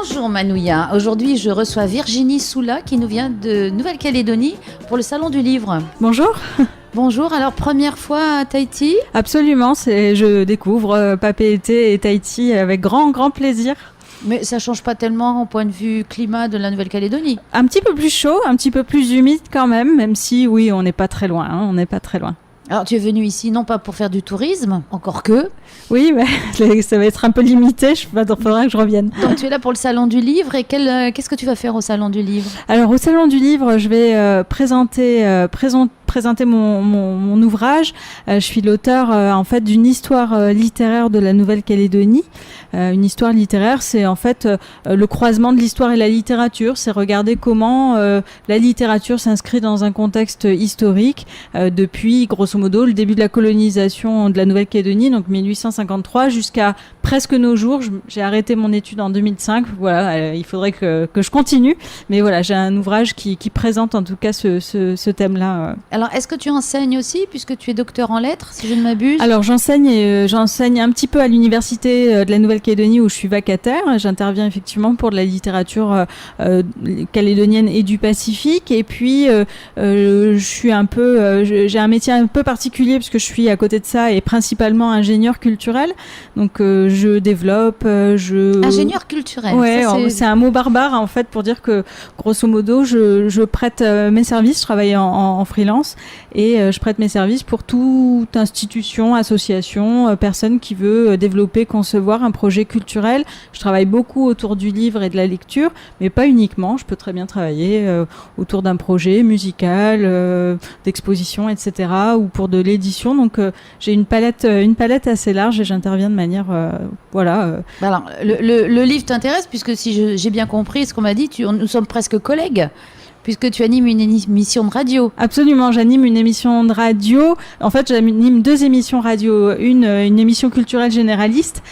Bonjour Manouya, aujourd'hui je reçois Virginie Soula qui nous vient de Nouvelle-Calédonie pour le Salon du Livre. Bonjour. Bonjour, alors première fois à Tahiti ? Absolument, je découvre Papeete et Tahiti avec grand plaisir. Mais ça change pas tellement au point de vue climat de la Nouvelle-Calédonie ? Un petit peu plus chaud, un petit peu plus humide quand même si oui, on n'est pas très loin, on n'est pas très loin. Alors tu es venue ici non pas pour faire du tourisme, encore que. Oui, mais ça va être un peu limité, il faudra que je revienne. Donc tu es là pour le Salon du Livre et qu'est-ce que tu vas faire au Salon du Livre ? Alors au Salon du Livre, je vais présenter mon ouvrage. Je suis l'auteur en fait d'une histoire littéraire de la Nouvelle-Calédonie. Une histoire littéraire, c'est en fait le croisement de l'histoire et la littérature. C'est regarder comment la littérature s'inscrit dans un contexte historique depuis, grosso modo, le début de la colonisation de la Nouvelle-Calédonie, donc 1853, jusqu'à presque nos jours. J'ai arrêté mon étude en 2005. Voilà, il faudrait que je continue. Mais voilà, j'ai un ouvrage qui présente en tout cas ce thème-là. Alors, est-ce que tu enseignes aussi, puisque tu es docteur en lettres, si je ne m'abuse ? Alors, j'enseigne un petit peu à l'université de la Nouvelle-Calédonie où je suis vacataire. J'interviens effectivement pour de la littérature calédonienne et du Pacifique. Et puis, je suis j'ai un métier un peu particulier puisque je suis à côté de ça et principalement ingénieur culturel. Donc, je développe, Ingénieur culturel. Ouais, c'est un mot barbare en fait pour dire que grosso modo, je prête mes services. Je travaille en freelance et je prête mes services pour toute institution, association, personne qui veut développer, concevoir un projet culturel. Je travaille beaucoup autour du livre et de la lecture, mais pas uniquement. Je peux très bien travailler autour d'un projet musical, d'exposition, etc. ou pour de l'édition. Donc j'ai une palette assez large et j'interviens de manière Alors le livre t'intéresse puisque si j'ai bien compris ce qu'on m'a dit, nous sommes presque collègues. Puisque tu animes une émission de radio. Absolument, j'anime une émission de radio. En fait, j'anime 2 émissions radio. Une émission culturelle généraliste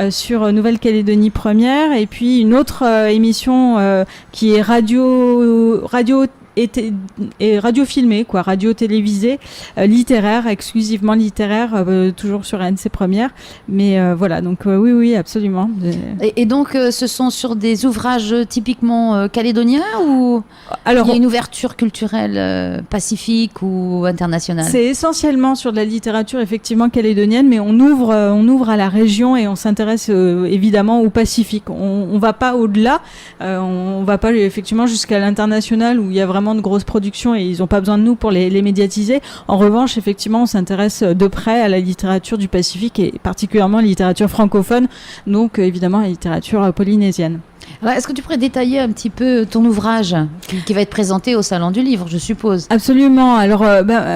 sur Nouvelle-Calédonie Première, et puis une autre émission qui est radio et radio filmée, radio télévisée, littéraire, exclusivement littéraire, toujours sur ANC Première. Mais voilà, donc oui, absolument. Et donc, ce sont sur des ouvrages typiquement calédoniens ou alors, il y a une ouverture culturelle pacifique ou internationale ? C'est essentiellement sur de la littérature effectivement calédonienne, mais on ouvre à la région et on s'intéresse évidemment au Pacifique. On va pas au-delà, on va pas effectivement jusqu'à l'international où il y a vraiment de grosses productions et ils n'ont pas besoin de nous pour les médiatiser. En revanche, effectivement, on s'intéresse de près à la littérature du Pacifique et particulièrement à la littérature francophone, donc évidemment à la littérature polynésienne. Alors, est-ce que tu pourrais détailler un petit peu ton ouvrage qui va être présenté au Salon du Livre, je suppose ? Absolument. Alors,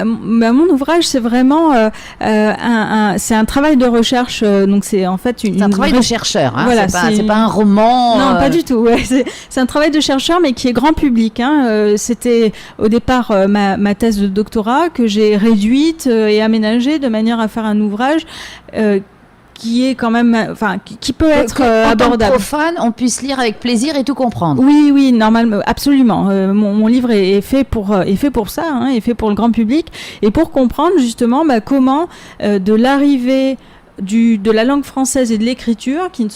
mon ouvrage, c'est vraiment c'est un travail de recherche. Donc, c'est en fait c'est un travail de chercheur. Hein, voilà, c'est pas un roman. Non, pas du tout. Ouais, c'est un travail de chercheur, mais qui est grand public. C'était au départ ma thèse de doctorat que j'ai réduite et aménagée de manière à faire un ouvrage. Qui est quand même, qui peut être abordable. En tant que profane, on puisse lire avec plaisir et tout comprendre. Oui, normalement, absolument. Mon livre est fait pour ça, est fait pour le grand public et pour comprendre justement comment de l'arrivée de la langue française et de l'écriture qui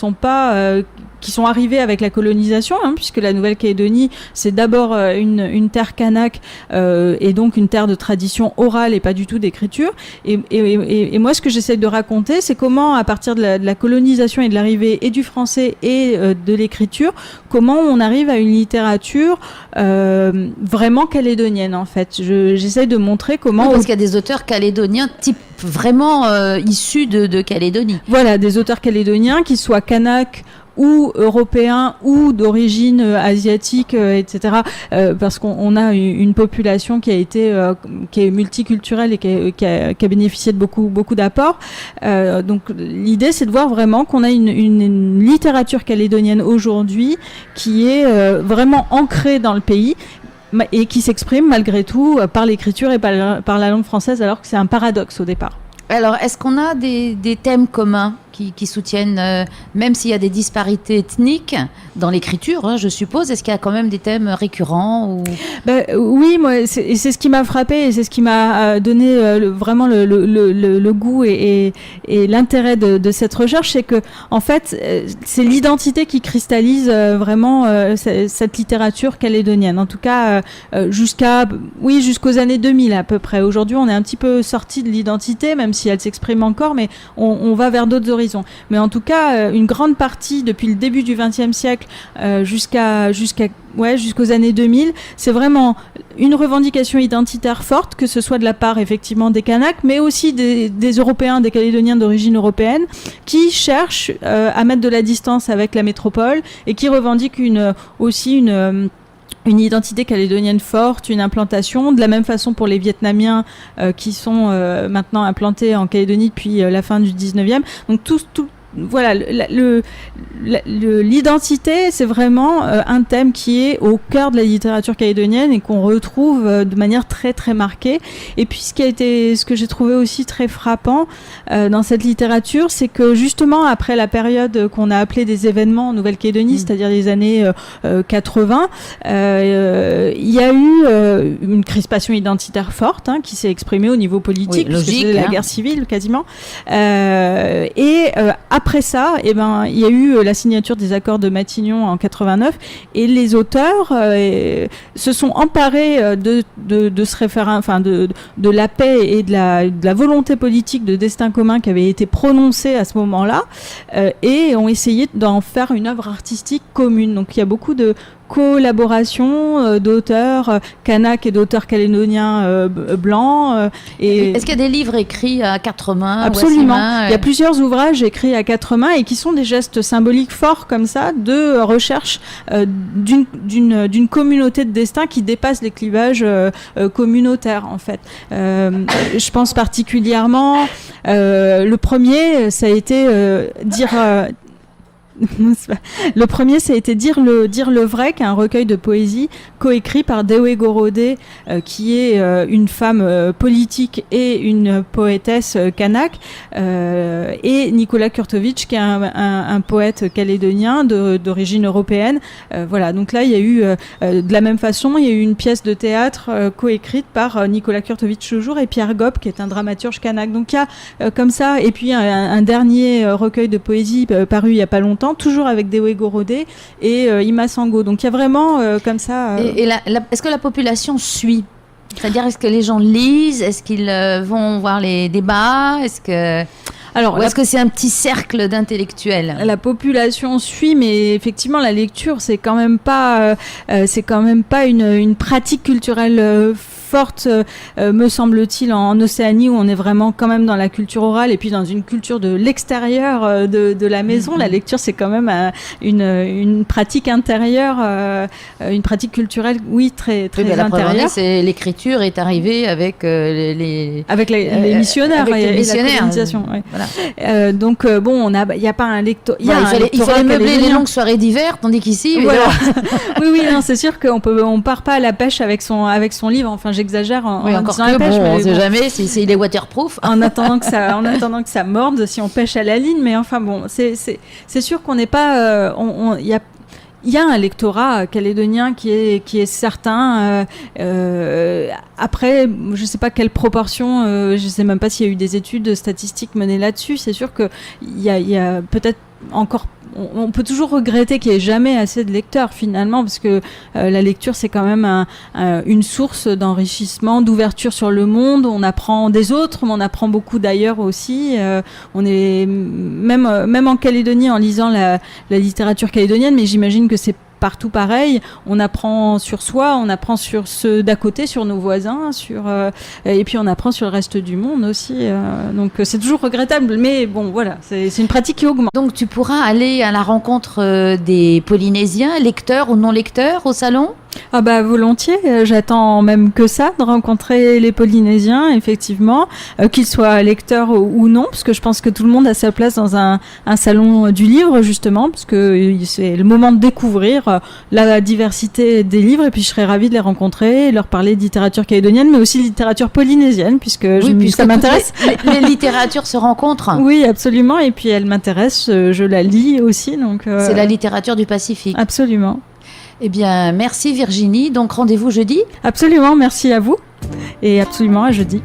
sont arrivés avec la colonisation, puisque la Nouvelle-Calédonie, c'est d'abord une terre kanak et donc une terre de tradition orale et pas du tout d'écriture. Et moi, ce que j'essaie de raconter, c'est comment, à partir de la colonisation et de l'arrivée et du français et de l'écriture, comment on arrive à une littérature vraiment calédonienne, en fait. J'essaie de montrer comment... Oui, parce qu'il y a des auteurs calédoniens type vraiment issus de Calédonie. Voilà, des auteurs calédoniens qui soient kanak ou européens ou d'origine asiatique, etc. Parce qu'on a une population qui est multiculturelle et qui a bénéficié de beaucoup d'apports. Donc l'idée, c'est de voir vraiment qu'on a une littérature calédonienne aujourd'hui qui est vraiment ancrée dans le pays et qui s'exprime malgré tout par l'écriture et par la langue française, alors que c'est un paradoxe au départ. Alors, est-ce qu'on a des thèmes communs qui soutiennent, même s'il y a des disparités ethniques dans l'écriture, hein, je suppose. Est-ce qu'il y a quand même des thèmes récurrents ou... Oui, moi, c'est ce qui m'a frappé et c'est ce qui m'a donné vraiment le goût et l'intérêt de cette recherche, c'est que en fait, c'est l'identité qui cristallise vraiment cette littérature calédonienne. En tout cas, jusqu'aux années 2000 à peu près. Aujourd'hui, on est un petit peu sorti de l'identité, même si elle s'exprime encore, mais on va vers d'autres horizons. Mais en tout cas, une grande partie, depuis le début du XXe siècle jusqu'aux années 2000, c'est vraiment une revendication identitaire forte, que ce soit de la part effectivement des Kanaks, mais aussi des Européens, des Calédoniens d'origine européenne, qui cherchent à mettre de la distance avec la métropole et qui revendiquent une identité calédonienne forte, une implantation, de la même façon pour les Vietnamiens qui sont maintenant implantés en Calédonie depuis la fin du 19e. Donc voilà, l'identité, c'est vraiment un thème qui est au cœur de la littérature calédonienne et qu'on retrouve de manière très très marquée. Et puis ce que j'ai trouvé aussi très frappant dans cette littérature, c'est que justement après la période qu'on a appelée des événements en Nouvelle-Calédonie, c'est-à-dire les années 80, il y a eu une crispation identitaire forte qui s'est exprimée au niveau politique, oui, logique, c'était la guerre civile quasiment. Après ça, il y a eu la signature des accords de Matignon en 89 et les auteurs se sont emparés de ce référendum, de la paix et de la volonté politique de destin commun qui avait été prononcée à ce moment-là et ont essayé d'en faire une œuvre artistique commune. Donc il y a beaucoup de collaboration d'auteurs kanaks et d'auteurs calédoniens blancs. Est-ce qu'il y a des livres écrits à quatre mains? Absolument. Ou à 6 mains, Il y a plusieurs ouvrages écrits à quatre mains et qui sont des gestes symboliques forts comme ça de recherche d'une communauté de destin qui dépasse les clivages communautaires en fait. Je pense particulièrement le premier, ça a été le premier, ça a été Dire le vrai, qui est un recueil de poésie coécrit par Dewe Gorodé, qui est une femme politique et une poétesse kanak, et Nicolas Kurtovic, qui est un poète calédonien d'origine européenne. Voilà, donc là, il y a eu, de la même façon, il y a eu une pièce de théâtre coécrite par Nicolas Kurtovic toujours et Pierre Gop, qui est un dramaturge kanak. Donc il y a comme ça, et puis un dernier recueil de poésie paru il n'y a pas longtemps, toujours avec Dewe Gorodé et Ima Sango. Donc il y a vraiment comme ça... Est-ce que la population suit? C'est-à-dire, est-ce que les gens lisent? Est-ce qu'ils vont voir les débats? Est-ce que c'est un petit cercle d'intellectuels? La population suit, mais effectivement, la lecture, c'est quand même pas une pratique culturelle forte, me semble-t-il, en Océanie, où on est vraiment quand même dans la culture orale et puis dans une culture de l'extérieur de la maison. La lecture, c'est quand même une pratique intérieure, une pratique culturelle, oui, très très intérieure. C'est l'écriture est arrivée avec les missionnaires, avec les missionnaires. La colonisation. Ouais. Voilà. Donc bon, il n'y a pas un lecteur. Il fallait meubler les longues soirées d'hiver, tandis qu'ici, voilà. oui, non, c'est sûr qu'on part pas à la pêche avec son livre. Enfin, j'exagère en encore disant que la pêche, on mais sait jamais s'il est waterproof. en attendant que ça morde, si on pêche à la ligne. Mais enfin bon, c'est sûr qu'on n'est pas. Il y a un lectorat calédonien qui est certain. Après, je ne sais pas quelle proportion, je ne sais même pas s'il y a eu des études statistiques menées là-dessus. C'est sûr qu'il y a peut-être encore... On peut toujours regretter qu'il n'y ait jamais assez de lecteurs finalement, parce que la lecture, c'est quand même une source d'enrichissement, d'ouverture sur le monde. On apprend des autres, mais on apprend beaucoup d'ailleurs aussi. On est même en Calédonie, en lisant la littérature calédonienne, mais j'imagine que c'est partout pareil, on apprend sur soi, on apprend sur ceux d'à côté, sur nos voisins, et puis on apprend sur le reste du monde aussi. Donc c'est toujours regrettable, mais bon voilà, c'est une pratique qui augmente. Donc tu pourras aller à la rencontre des Polynésiens, lecteurs ou non lecteurs, au salon ? Ah bah volontiers, j'attends même que ça, de rencontrer les Polynésiens, effectivement, qu'ils soient lecteurs ou non, parce que je pense que tout le monde a sa place dans un salon du livre, justement, parce que c'est le moment de découvrir la diversité des livres, et puis je serais ravie de les rencontrer, et leur parler de littérature calédonienne, mais aussi de littérature polynésienne, puisque ça m'intéresse. Les littératures se rencontrent. Oui, absolument, et puis elle m'intéresse, je la lis aussi, donc... C'est la littérature du Pacifique. Absolument. Eh bien, merci Virginie. Donc, rendez-vous jeudi. Absolument, merci à vous. Et absolument à jeudi.